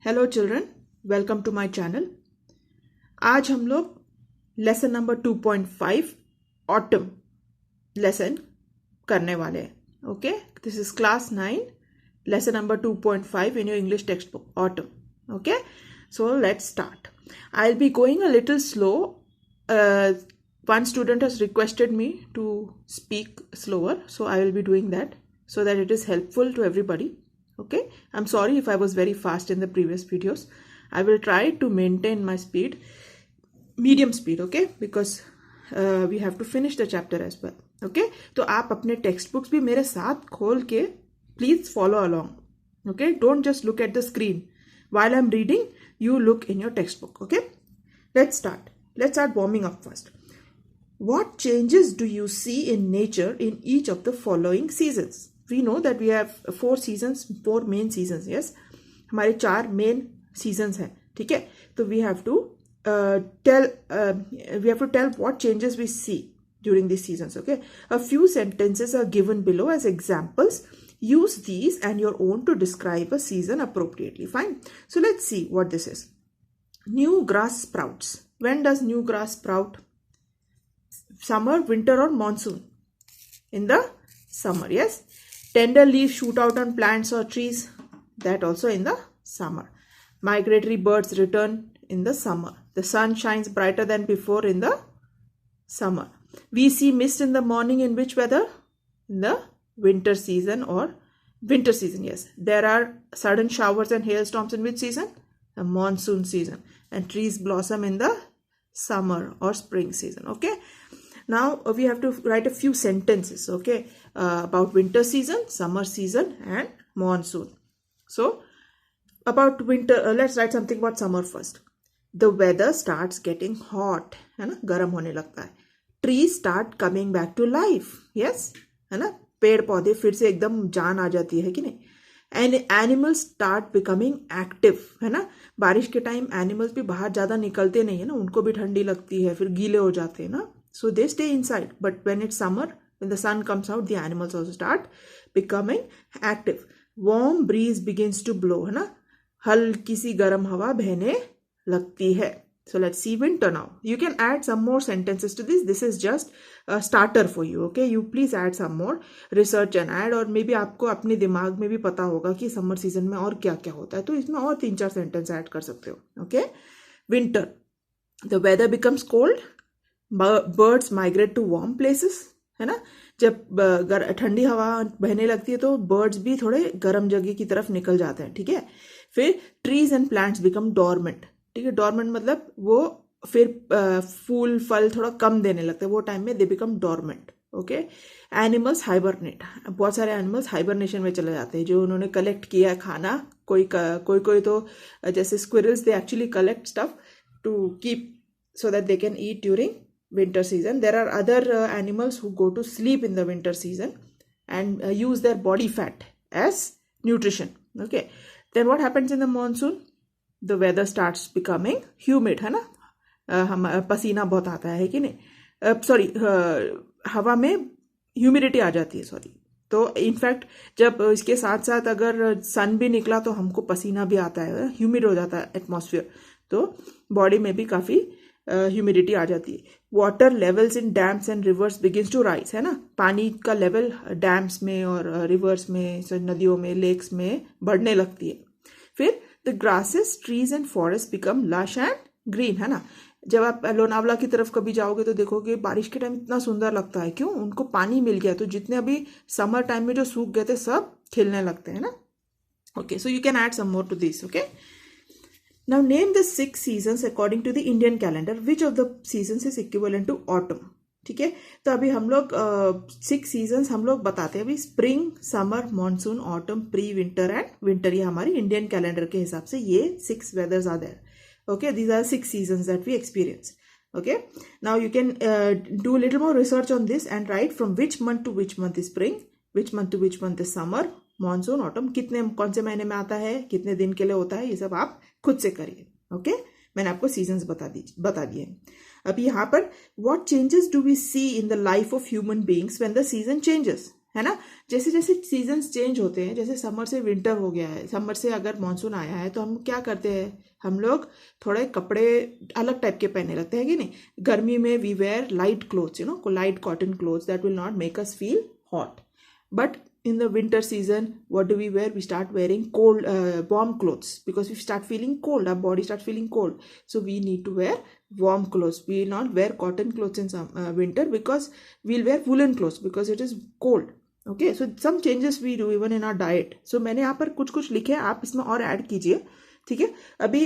Hello children, welcome to my channel. आज हम लोग लेसन नंबर 2.5 ऑटम लेसन करने वाले हैं। Okay, this is class 9 lesson number 2.5 in your English text book autumn. Okay, so let's start. I will be going a little slow. One student has requested me to speak slower, so I will be doing that so that it is helpful to everybody. Okay, I'm sorry if I was very fast in the previous videos. I will try to maintain my speed, medium speed, okay, because we have to finish the chapter as well. Okay, तो आप अपने text books भी मेरे साथ खोल के please follow along. Okay, don't just look at the screen while I'm reading. You look in your textbook. Okay, let's start warming up first. What changes do you see in nature in each of the following seasons? We know that we have 4 seasons, 4 main seasons. Yes, हमारे 4 main seasons हैं. ठीक है, तो we have to tell what changes we see during these seasons. Okay, a few sentences are given below as examples. Use these and your own to describe a season appropriately. Fine. So let's see what this is. New grass sprouts. When does new grass sprout? Summer, winter or monsoon? In the summer. Yes, tender leaves shoot out on plants or trees. That also in the summer. Migratory birds return in the summer. The sun shines brighter than before in the summer. We see mist in the morning in which weather? In the winter season or winter season. Yes, there are sudden showers and hailstorms in which season? The monsoon season. And trees blossom in the summer or spring season. Okay, now we have to write a few sentences, okay, about winter season, summer season and monsoon. So about winter, let's write something about summer first. The weather starts getting hot, है ना, गर्म होने लगता है. Trees start coming back to life. Yes, है ना, पेड़ पौधे फिर से एकदम जान आ जाती है कि नहीं. And animals start becoming active, है ना. बारिश के टाइम एनिमल्स भी बाहर ज़्यादा निकलते नहीं है ना, उनको भी ठंडी लगती है, फिर गीले हो जाते हैं ना. So they stay inside. But when it's summer, when the sun comes out, the animals also start becoming active. Warm breeze begins to blow, है ना, हल्की सी गर्म हवा बहने लगती है. So let's see winter now. You can add some more sentences to this. This is just a starter for you. Okay, you please add some more, research and add. और maybe आपको अपने दिमाग में भी पता होगा कि समर सीजन में और क्या क्या होता है, तो इसमें और 3-4 सेंटेंस ऐड कर सकते हो. Okay, winter. The weather becomes cold. Birds migrate to warm places, है ना. जब ठंडी हवा बहने लगती है तो बर्ड्स भी थोड़े गर्म जगह की तरफ निकल जाते हैं. ठीक है, फिर trees and plants become dormant. ठीक है, डॉर्मेंट मतलब वो फिर फूल फल थोड़ा कम देने लगते हैं, वो टाइम में they become dormant. Okay, animals hibernate. बहुत सारे एनिमल्स हाइबरनेशन में चले जाते हैं, जो उन्होंने कलेक्ट किया खाना. कोई तो जैसे squirrels, they actually collect stuff to keep so that they can eat during winter season. There are other animals who go to sleep in the winter season and use their body fat as nutrition. Okay, then what happens in the monsoon? The weather starts becoming humid, है ना. हम पसीना बहुत आता है कि नहीं, sorry, हवा में ह्यूमिडिटी आ जाती है, सॉरी. तो इनफैक्ट जब इसके साथ साथ अगर सन भी निकला तो हमको पसीना भी आता है, ह्यूमिड हो जाता है एटमॉस्फेयर, तो बॉडी में भी काफ़ी ह्यूमिडिटी आ जाती है. Water levels in dams and rivers begins to rise, है ना. पानी का लेवल डैम्स में और रिवर्स में, नदियों में, लेक्स में बढ़ने लगती है. फिर the grasses, trees and forest become lush and green, है ना. जब आप लोनावला की तरफ कभी जाओगे तो देखोगे बारिश के टाइम इतना सुंदर लगता है. क्यों? उनको पानी मिल गया, तो जितने अभी समर टाइम में जो सूख गए थे सब खिलने लगते हैं ना. Okay, so you can add some more to this. Okay, now name the 6 seasons according to the Indian calendar. Which of the seasons is equivalent to autumn? ठीक है, तो अभी हम लोग 6 seasons हम लोग बताते हैं अभी. Spring, summer, monsoon, autumn, pre winter and winter. ये हमारी इंडियन कैलेंडर के हिसाब से ये 6 weathers are there. Okay, these are 6 seasons that we experience. Okay, now you can do a little more research on this and write from which month to which month is spring, which month to which month is summer, monsoon, autumn, कौन से महीने में आता है, कितने दिन के लिए होता है, ये सब आप खुद से करिए. ओके, मैंने आपको सीजन्स बता दिए. अब यहाँ पर what changes do we see in the life of human beings when the season changes, है ना। जैसे जैसे सीजन्स चेंज होते हैं, जैसे समर से विंटर हो गया है, समर से अगर मानसून आया है तो हम क्या करते हैं, हम लोग थोड़े कपड़े अलग टाइप के पहनने लगते हैं कि नहीं। गर्मी में we wear light clothes, light cotton clothes that will not make us feel hot. But in the winter season, what do we wear? We start wearing cold, warm clothes, because we start feeling cold. Our body starts feeling cold. So we need to wear warm clothes. We will not wear cotton clothes in some winter, because we'll wear woolen clothes because it is cold. Okay, so some changes we do even in our diet. So मैंने यहाँ पर कुछ कुछ लिखे हैं, आप इसमें और ऐड कीजिए. ठीक है, अभी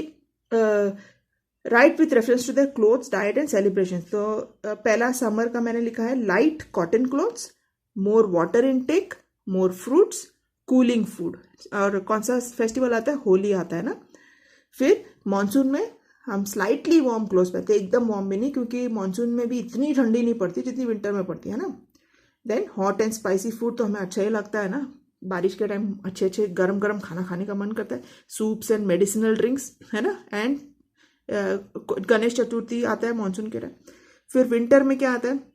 right with reference to the clothes, diet and celebration. तो पहला समर का मैंने लिखा है light cotton clothes, more water intake, more fruits, cooling food. और कौन सा फेस्टिवल आता है, होली आता है ना. फिर मानसून में हम स्लाइटली वार्म क्लोथ्स पहनते हैं, एकदम वार्म भी नहीं, क्योंकि मानसून में भी इतनी ठंडी नहीं पड़ती जितनी विंटर में पड़ती है ना. Then hot and spicy food तो हमें अच्छा ही लगता है ना, बारिश के टाइम अच्छे अच्छे गरम गरम खाना खाने का मन करता है. सूप्स एंड मेडिसिनल ड्रिंक्स, है ना. एंड गणेश चतुर्थी आता है मानसून के टाइम. फिर विंटर में क्या आता है,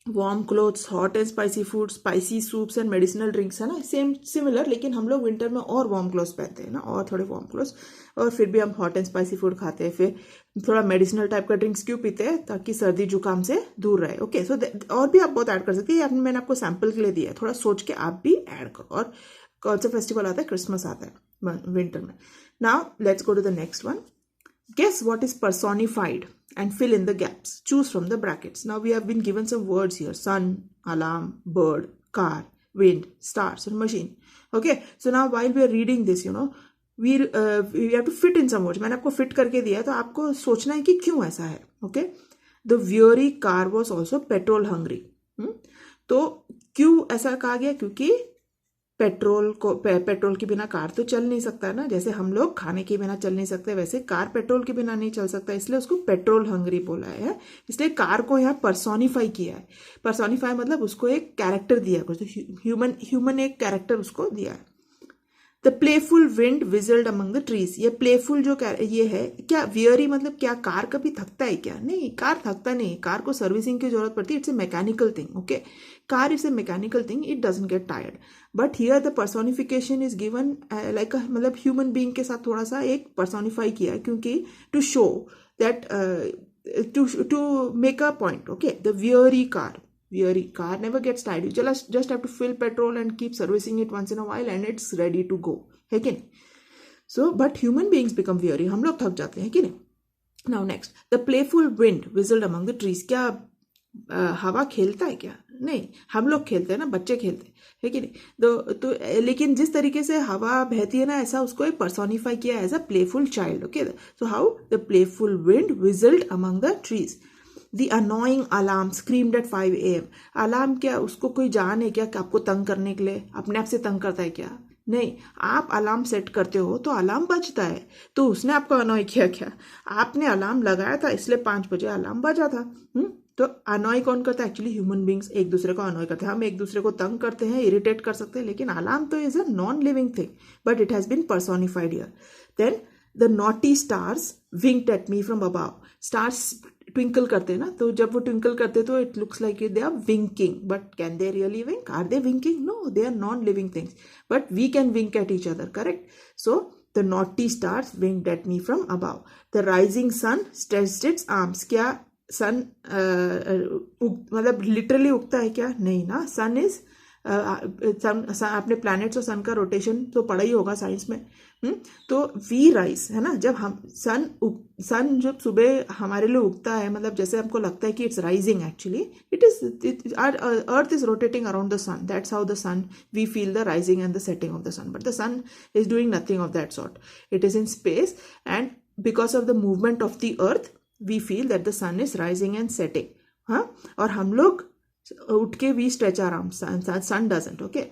warm clothes, hot and spicy food, spicy soups and medicinal drinks, है ना. सेम सिमिलर, लेकिन हम लोग विंटर में और वार्म क्लोथ्स पहनते हैं ना, और थोड़े वार्म क्लोथ्स. और फिर भी हम हॉट एंड स्पाइसी फूड खाते हैं. फिर थोड़ा मेडिसिनल टाइप का ड्रिंक्स क्यों पीते हैं, ताकि सर्दी जुकाम से दूर रहे. ओके, सो और भी आप बहुत ऐड कर सकते हैं, मैंने आपको सैम्पल के लिए दिया है, थोड़ा सोच के आप भी ऐड करो. और कौन सा फेस्टिवल आता है, क्रिसमस आता है विंटर में. Now let's go to the next one. Guess what is personified and fill in the gaps. Choose from the brackets. Now we have been given some words here: sun, alarm, bird, car, wind, stars, and machine. Okay, so now while we are reading this, we have to fit in some words. मैंने आपको fit करके दिया है, तो आपको सोचना है कि क्यों ऐसा है. Okay, the weary car was also petrol hungry. तो क्यों ऐसा कहा गया, क्योंकि पेट्रोल के बिना कार तो चल नहीं सकता ना. जैसे हम लोग खाने के बिना चल नहीं सकते, वैसे कार पेट्रोल के बिना नहीं चल सकता, इसलिए उसको पेट्रोल हंग्री बोला है. इसलिए कार को यहाँ पर्सोनिफाई किया है. पर्सोनिफाई मतलब उसको एक कैरेक्टर दिया है, ह्यूमन एक कैरेक्टर उसको दिया है. The playful wind whistled among the trees. ये प्लेफुल जो ये है, क्या वियरी मतलब क्या कार कभी थकता है क्या, नहीं, कार थकता नहीं. कार को सर्विसिंग की जरूरत पड़ती है, it's a mechanical thing. Okay, car is a mechanical thing, it doesn't get tired. But here the personification is given like मतलब ह्यूमन बीइंग के साथ थोड़ा सा एक पर्सोनिफाई किया है, क्योंकि to show that to make a point. Okay, the weary car never gets tired. You just have to fill petrol and keep servicing it once in a while and it's ready to go, है कि नहीं. So but human beings become weary. हम लोग थक जाते हैं कि नहीं. Now next, the playful wind whistled among the trees. क्या हवा खेलता है क्या, नहीं, हम लोग खेलते हैं ना, बच्चे खेलते है कि नहीं. तो लेकिन जिस तरीके से हवा बहती है ना, ऐसा उसको एक पर्सोनिफाई किया as a playful child. Okay, so how the playful wind whistled among the trees. The annoying alarm screamed at 5 AM. Alarm क्या, उसको कोई जान है क्या कि आपको तंग करने के लिए, अपने आप से तंग करता है क्या, नहीं. आप अलार्म सेट करते हो तो अलार्म बजता है, तो उसने आपको अनॉय किया क्या, आपने अलार्म लगाया था इसलिए 5 बजे अलार्म बजा था. तो अनॉय कौन करता है, एक्चुअली ह्यूमन बींग्स एक दूसरे को अनॉय करते हैं. हम एक दूसरे को तंग करते हैं, इरिटेट कर सकते हैं, लेकिन अलार्म तो is a non living thing, but it has been personified here. Then the naughty stars winked at me from above. Stars twinkle करते हैं ना, तो जब वो ट्विंकल करते तो it looks like they are winking, but can they really wink, are they winking, no, they are non living things, but we can wink at each other, correct. So the naughty stars winked at me from above. The rising sun stretched its arms. क्या sun मतलब literally उगता है क्या, नहीं ना. सन is आपने planets और सन का रोटेशन तो पढ़ा ही होगा साइंस में. तो वी राइज, है ना, जब हम सन जब सुबह हमारे लिए उगता है, मतलब जैसे हमको लगता है कि it's rising, actually it is earth is rotating around the sun. That's how the sun, we feel the rising and the setting of the sun, but the sun is doing nothing of that sort. It is in space, and because of the movement of the earth we feel that the sun is rising and setting. हाँ, और हम लोग उठ के we stretch our arms, sun doesn't. Okay,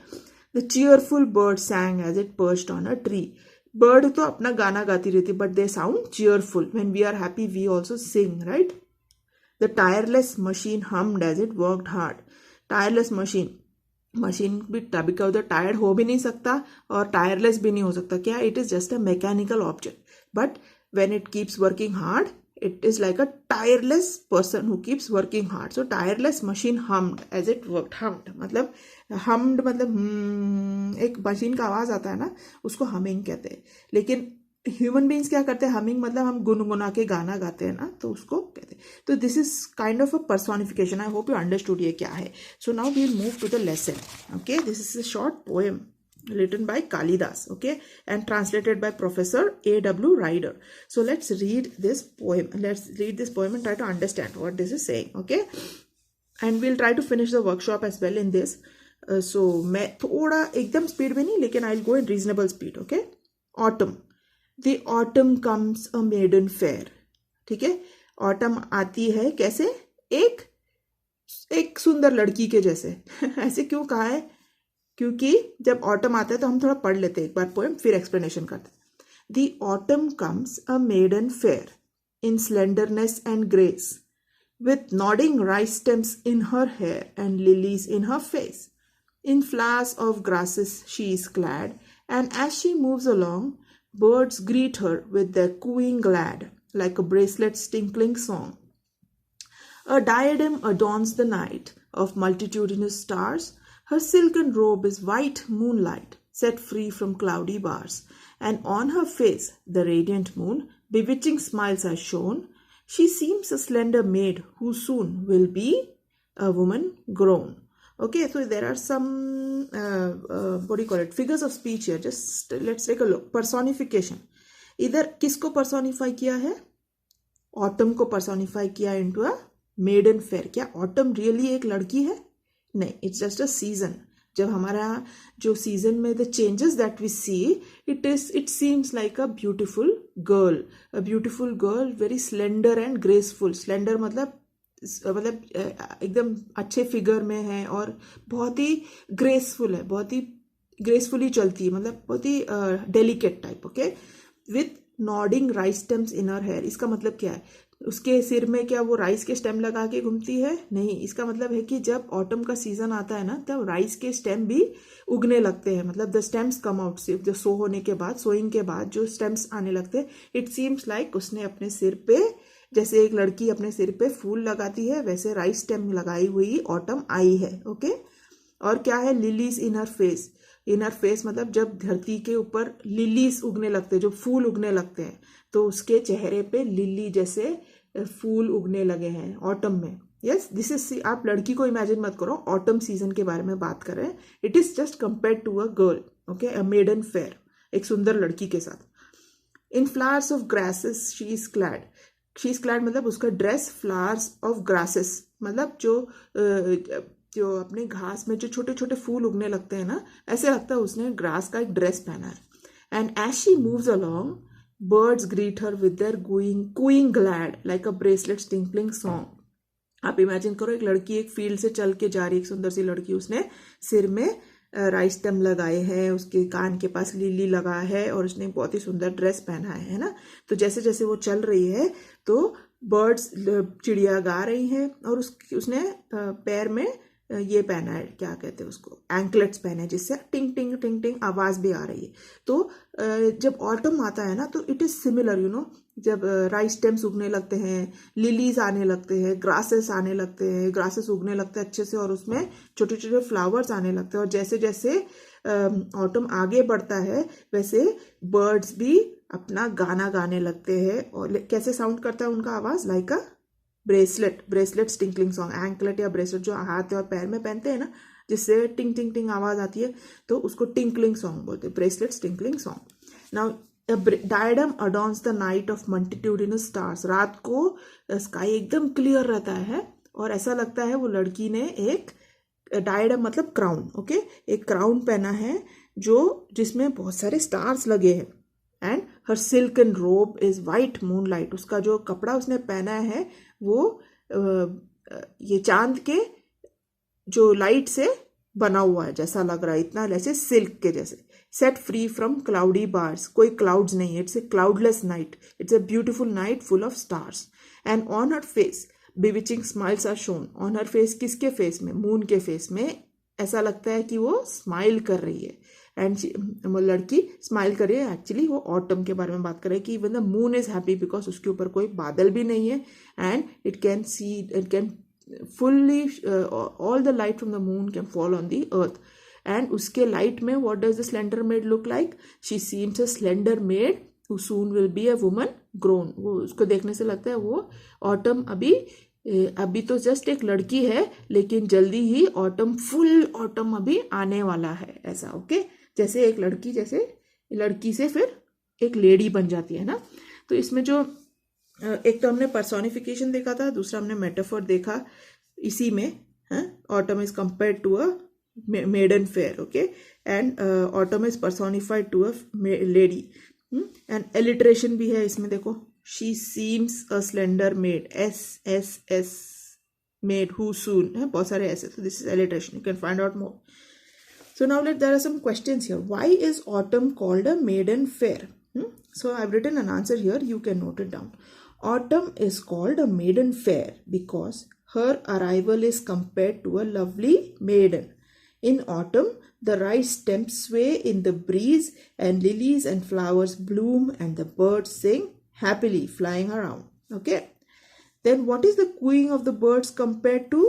the cheerful bird sang as it perched on a tree. Bird तो अपना गाना गाती रहती, but they sound cheerful. When we are happy we also sing, right. The tireless machine hummed as it worked hard. Tireless machine भी कभी कभी tired हो भी नहीं सकता और टायरलेस भी नहीं हो सकता. क्या, it is just a mechanical object, but when it keeps working hard It is like a tireless person who keeps working hard. So tireless machine hummed as it worked. Hummed मतलब hummed मतलब एक machine का आवाज आता है ना, उसको humming कहते हैं. लेकिन ह्यूमन बींग्स क्या करते हैं? हमिंग मतलब हम गुनगुना के गाना गाते हैं ना, तो उसको कहते हैं. तो this is kind of a personification. I hope you understood ये क्या है. So now we will move to the lesson. Okay, this is a short poem written by Kalidas, okay, and translated by Professor A.W. Ryder. So let's read this poem. Let's read this poem and try to understand what this is saying, okay? And we'll try to finish the workshop as well in this. So मैं थोड़ा एकदम speed में नहीं, लेकिन I'll go in reasonable speed, okay? Autumn. The autumn comes a maiden fair. ठीक है, autumn आती है कैसे? एक सुंदर लड़की के जैसे. ऐसे क्यों कहा है? क्योंकि जब ऑटम आता है तो हम थोड़ा पढ़ लेते हैं एक बार पोएम, फिर एक्सप्लेनेशन करते हैं. The autumn comes a maiden fair in slenderness and grace, with nodding rice stems in her hair and lilies in her face. In flowers of grasses she is clad, and as she moves along, birds greet her with their cooing glad, like a bracelet's tinkling song. A diadem adorns the night of multitudinous stars. Her silken robe is white moonlight, set free from cloudy bars, and on her face the radiant moon bewitching smiles are shown. She seems a slender maid who soon will be a woman grown. Okay, so there are some what do you call it, figures of speech here. Just let's take a look. Personification. इधर किसको personify किया है? Autumn को personify किया into a maiden fair. क्या autumn really एक लड़की है? नहीं, इट्स जस्ट अ सीजन. जब हमारा जो सीजन में the changes that we see, it seems like a beautiful girl, very slender and graceful. Slender मतलब एकदम अच्छे फिगर में है और बहुत ही ग्रेसफुल है, बहुत ही ग्रेसफुली चलती है, मतलब बहुत ही delicate type. Okay, with nodding rice stems in her hair. इसका मतलब क्या है? उसके सिर में क्या वो राइस के स्टेम लगा के घूमती है? नहीं, इसका मतलब है कि जब ऑटम का सीजन आता है ना, तब राइस के स्टेम भी उगने लगते हैं. मतलब द स्टेम्स कम आउट. सिर्फ जो सोइंग के बाद जो स्टेम्स आने लगते हैं, इट सीम्स लाइक उसने अपने सिर पे, जैसे एक लड़की अपने सिर पे फूल लगाती है, वैसे राइस स्टेम लगाई हुई ऑटम आई है. ओके, और क्या है? लिलीज इन हर फेस. इन हर फेस मतलब जब धरती के ऊपर लिलीज उगने लगते हैं, जो फूल उगने लगते हैं, तो उसके चेहरे पे लिली जैसे फूल उगने लगे हैं ऑटम में. यस, दिस इज, आप लड़की को इमेजिन मत करो, ऑटम सीजन के बारे में बात कर रहे हैं. It is just compared to a girl. Okay, a maiden fair, एक सुंदर लड़की के साथ. In flowers of grasses she is clad. She is clad मतलब उसका ड्रेस फ्लावर्स ऑफ ग्रासेस मतलब जो अपने घास में जो छोटे छोटे फूल उगने लगते हैं ना, ऐसे लगता है उसने ग्रास का एक ड्रेस पहना है. And as she moves along, birds greet her with their cooing glad like a bracelet's tinkling song. आप इमेजिन करो, एक लड़की एक फील्ड से चल के जा रही, एक सुंदर सी लड़की, उसने सिर में राइस स्टेम लगाए हैं, उसके कान के पास लिली लगा है और उसने बहुत ही सुंदर ड्रेस पहना है ना. तो जैसे जैसे वो चल रही है तो बर्ड्स, चिड़िया गा रही हैं, और उसने पैर में ये पहना है, क्या कहते हैं उसको, एंकलेट्स पहने, जिससे टिंग टिंग टिंग टिंग आवाज भी आ रही है. तो जब ऑटम आता है ना, तो it is similar, you know, जब राइस स्टेम्स उगने लगते हैं, लिलीज आने लगते हैं, ग्रासेस आने लगते हैं, ग्रासेस उगने लगते हैं अच्छे से, और उसमें छोटे छोटे फ्लावर्स आने लगते हैं. और जैसे जैसे ऑटम आगे बढ़ता है, वैसे बर्ड्स भी अपना गाना गाने लगते हैं. और कैसे साउंड करता है उनका आवाज? लाइक अ ब्रेसलेट टिंकलिंग सॉन्ग. एंकलेट या ब्रेसलेट जो हाथ और पैर में पहनते हैं ना, जिससे टिंग टिंग टिंग आवाज आती है, तो उसको टिंकलिंग सॉन्ग बोलते हैं, bracelet tinkling song. Now diadem adorns the night of multitudinous stars. रात को स्काई एकदम क्लियर रहता है और ऐसा लगता है वो लड़की ने एक डायडम मतलब क्राउन. ओके, एक क्राउन पहना है जिसमें बहुत सारे स्टार्स लगे हैं. एंड हर सिल्कन रोब इज वाइट मूनलाइट. उसका जो कपड़ा उसने पहना है वो ये चांद के जो लाइट से बना हुआ है, जैसा लग रहा है, इतना जैसे सिल्क के जैसे. Set free from cloudy bars. कोई क्लाउड्स नहीं है, it's a cloudless night, it's a beautiful night full of stars. And on her face bewitching smiles are shone. On her face, किसके फेस में? मून के face में. ऐसा लगता है कि वो स्माइल कर रही है. एंड लड़की स्माइल कर रही है, एक्चुअली वो ऑटम के बारे में बात कर रही है कि even the moon is happy because उसके ऊपर कोई बादल भी नहीं है and it can fully all the light from the moon can fall on the earth and उसके light में what does the slender maid look like? She seems a slender maid who soon will be a woman grown. वो उसको देखने से लगता है वो autumn अभी तो जस्ट एक लड़की है लेकिन जल्दी ही ऑटम फुल ऑटम अभी आने वाला है, ऐसा ओके जैसे एक लड़की जैसे लड़की से फिर एक लेडी बन जाती है ना। तो इसमें जो एक तो हमने पर्सोनिफिकेशन देखा था, दूसरा हमने मेटाफोर देखा इसी में। Autumn is compare to a maiden fair, okay, and autumn is personified to a lady and alliteration भी है इसमें, देखो she seems a slender maid, as maid who soon है, बहुत सारे ऐसे, तो this is alliteration, you can find out more. So now there are some questions here. Why is autumn called a maiden fair? So I've written an answer here. You can note it down. Autumn is called a maiden fair because her arrival is compared to a lovely maiden. In autumn, the rice stems sway in the breeze and lilies and flowers bloom and the birds sing happily flying around. Okay. Then what is the cooing of the birds compared to?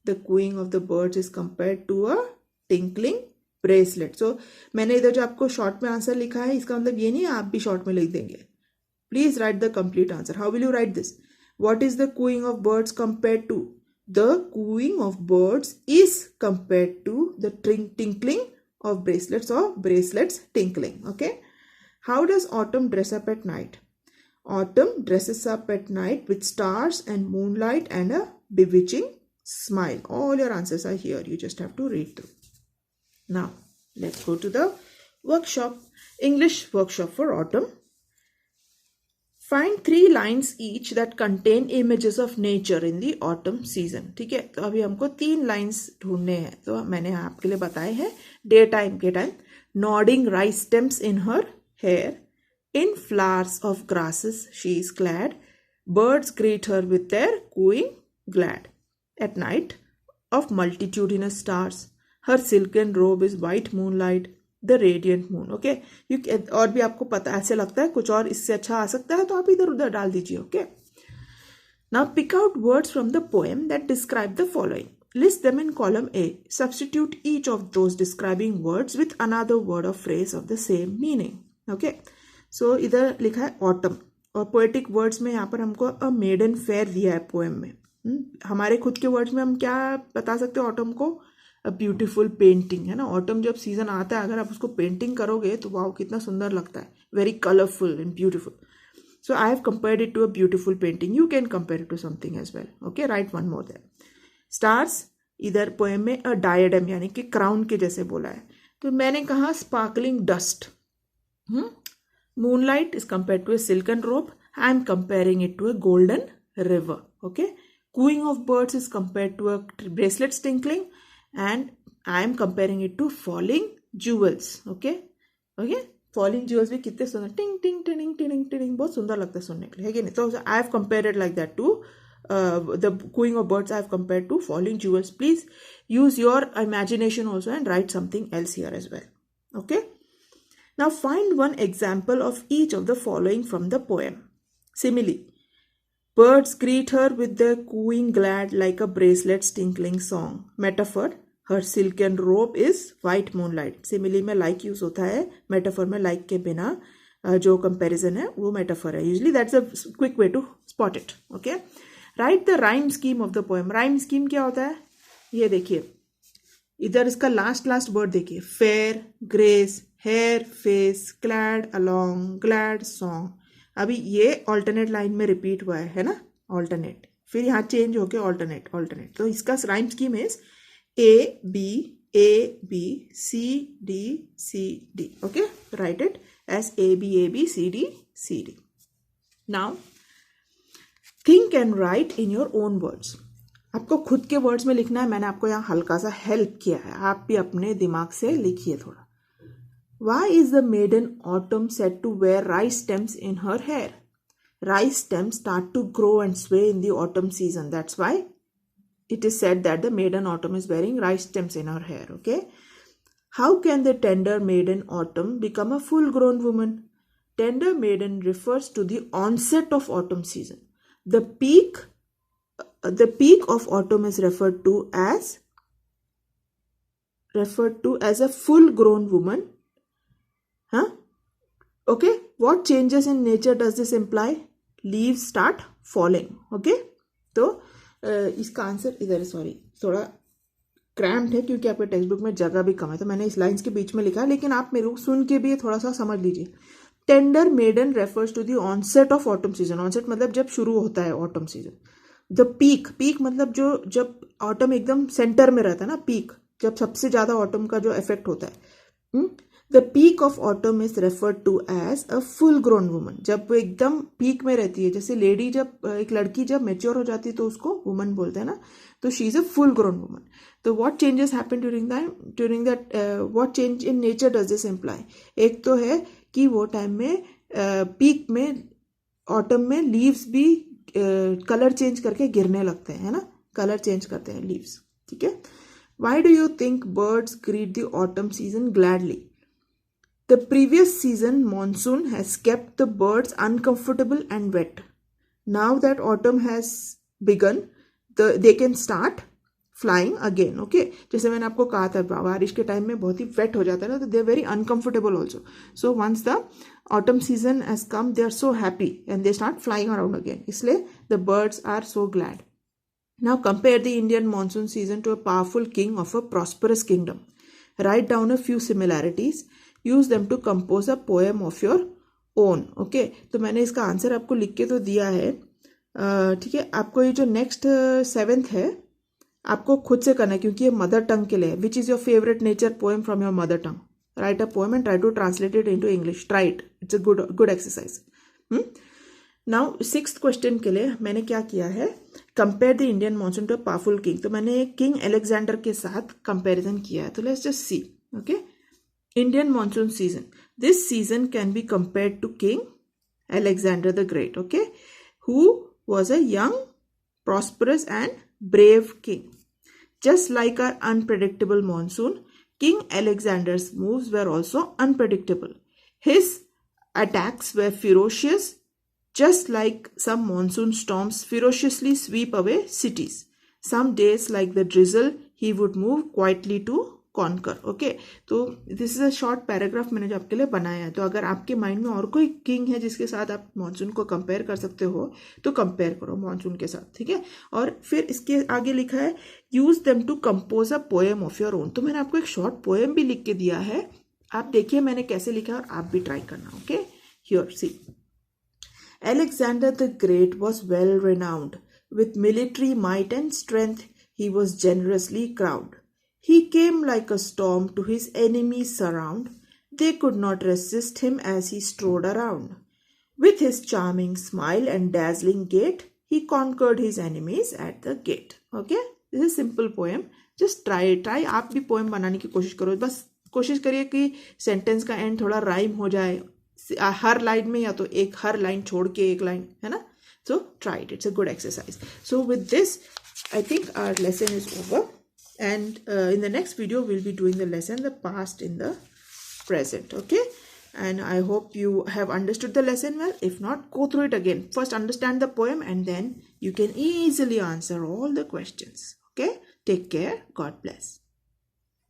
The cooing of the birds is compared to a tinkling bracelet. So मैंने इधर जो आपको short में answer लिखा है इसका मतलब ये नहीं है आप भी शॉर्ट में लिख देंगे। Please write the complete answer. How will you write this? What is the cooing of birds compared to? The cooing of birds is compared to the tinkling of bracelets और bracelets tinkling. Okay, how does autumn dress up at night? Autumn dresses up at night with stars and moonlight and a bewitching smile. All your answers are here. You just have to read through. Now, let's go to the workshop. English workshop for autumn. Find 3 lines each that contain images of nature in the autumn season. ठीक है, तो अभी हमको 3 lines ढूंढने हैं, तो मैंने आपके लिए बताए हैं। डे टाइम के time nodding rice stems in her hair, in flowers of grasses she is clad, birds greet her with their cooing glad. At night of multitudinous stars, her silken robe is white moonlight, the radiant moon. Okay, और भी आपको पता ऐसे लगता है कुछ और इससे अच्छा आ सकता है तो आप इधर उधर डाल दीजिए। Okay, now pick out words from the poem that describe the following. List them in column A. Substitute each of those describing words with another word or phrase of the same meaning. Okay, so इधर लिखा है autumn और poetic words में यहाँ पर हमको a maiden fair दिया है poem में। हमारे खुद के वर्ड्स में हम क्या बता सकते हैं ऑटम को? अ ब्यूटीफुल पेंटिंग, है ना। ऑटम जब सीजन आता है अगर आप उसको पेंटिंग करोगे तो वाओ कितना सुंदर लगता है, very colourful and beautiful. So I have compared it to a beautiful painting. You can compare it to something as well. Okay, write one more there. Stars इधर पोएम में अ डायडम यानी कि क्राउन के जैसे बोला है, तो मैंने कहा sparkling dust. Moonlight is compare to a silken rope, I am comparing it to a golden river. Okay, cooing of birds is compared to a bracelet tinkling and I am comparing it to falling jewels. Okay, falling jewels भी कितने सुंदर, टिंग टिंग टिंग टिंग टिंग, बहुत सुंदर लगता है सुनने के लिए, है कि नहीं? तो I have compared it like that to the cooing of birds I have compared to falling jewels. Please use your imagination also and write something else here as well. Okay, now find one example of each of the following from the poem. Simile. Birds greet her with their cooing glad like a bracelet's tinkling song. Metaphor. Her silken robe is white moonlight. Simile में like use होता है, metaphor में like के बिना जो comparison है वो metaphor है. Usually that's a quick way to spot it. Okay. Write the rhyme scheme of the poem. Rhyme scheme क्या होता है? ये देखिए, इधर इसका लास्ट वर्ड देखिए, fair, grace, hair, face, clad, along, glad, song. अभी ये ऑल्टरनेट लाइन में रिपीट हुआ है ना, ऑल्टरनेट, फिर यहाँ चेंज होके ऑल्टरनेट। तो इसका rhyme scheme is A B C D. Okay, write it as A B C D. Now think and write in your own words. आपको खुद के वर्ड्स में लिखना है, मैंने आपको यहाँ हल्का सा हेल्प किया है, आप भी अपने दिमाग से लिखिए थोड़ा। Why is the maiden autumn said to wear rice stems in her hair? Rice stems start to grow and sway in the autumn season. That's why it is said that the maiden autumn is wearing rice stems in her hair. Okay. How can the tender maiden autumn become a full-grown woman? Tender maiden refers to the onset of autumn season. The peak of autumn is referred to as a full-grown woman. Huh? Okay. What changes in nature does this imply? Leaves start falling. Okay. तो इसका answer इधर है. Sorry, थोड़ा cramped है क्योंकि आपके text book में जगह भी कम है, तो मैंने इस लाइन्स के बीच में लिखा है, लेकिन आप मेरे को सुन के भी थोड़ा सा समझ लीजिए. Tender maiden refers to the onset of autumn season. Onset मतलब जब शुरू होता है ऑटम सीजन. द पीक मतलब जब ऑटम एकदम सेंटर में रहता है ना, पीक जब सबसे ज्यादा ऑटम का जो इफेक्ट होता है. The peak of autumn is referred to as a full grown woman. जब वो एकदम पीक में रहती है, जैसे लेडी एक लड़की जब मेच्योर हो जाती है तो उसको वुमन बोलते हैं ना, तो she is a full grown woman. तो what changes happen during that what change in nature does this imply? एक तो है कि वो टाइम में पीक में ऑटम में लीव्स भी कलर चेंज करके गिरने लगते हैं, है ना, कलर चेंज करते हैं लीव्स. ठीक है. Why do you think birds greet the autumn season gladly? The previous season monsoon has kept the birds uncomfortable and wet. Now that autumn has begun, they can start flying again. Okay, जैसे मैंने आपको कहा था बारिश के time में बहुत ही wet हो जाता है ना, तो they are very uncomfortable also. So once the autumn season has come, they are so happy and they start flying around again. इसलिए the birds are so glad. Now compare the Indian monsoon season to a powerful king of a prosperous kingdom. Write down a few similarities. Use them to compose a poem of your own. Okay, तो मैंने इसका answer आपको लिख के तो दिया है. ठीक है. आपको ये जो नेक्स्ट 7th है आपको खुद से करना है क्योंकि ये मदर टंग के लिए है. Which is your favourite nature poem from your mother tongue? Write a poem and try to translate it into English. Try it. It's a good exercise. Now 6th question के लिए मैंने क्या किया है, compare the Indian monsoon to a powerful king. तो मैंने king Alexander के साथ कंपेरिजन किया है. तो let's just see. Okay, Indian monsoon season. This season can be compared to King Alexander the Great, okay, who was a young, prosperous and brave king. Just like our unpredictable monsoon, King Alexander's moves were also unpredictable. His attacks were ferocious, just like some monsoon storms ferociously sweep away cities. Some days, like the drizzle, he would move quietly to conquer. Okay, तो this is a short paragraph मैंने जो आपके लिए बनाया है. तो अगर आपके माइंड में और कोई किंग है जिसके साथ आप मॉनसून को कंपेयर कर सकते हो तो कंपेयर करो मॉनसून के साथ. ठीक है. और फिर इसके आगे लिखा है use them to compose a poem of your own. तो मैंने आपको एक शॉर्ट पोएम भी लिख के दिया है. आप देखिए मैंने कैसे लिखा है और आप भी ट्राई करना. Okay, here see. Alexander the Great was well renowned. With military might and strength, he was generously crowned. He came like a storm to his enemies' surround. They could not resist him as he strode around. With his charming smile and dazzling gait, he conquered his enemies at the gate. Okay, this is a simple poem. Just try. आप भी poem बनाने की कोशिश करो. बस कोशिश करिए कि सेंटेंस का एंड थोड़ा राइम हो जाए हर लाइन में, या तो हर लाइन छोड़ के एक लाइन, है ना. So try it. It's a good exercise. So with this, I think our lesson is over. And in the next video we'll be doing the lesson the past in the present. Okay, and I hope you have understood the lesson well. If not, go through it again. First understand the poem and then you can easily answer all the questions. Okay, take care. God bless.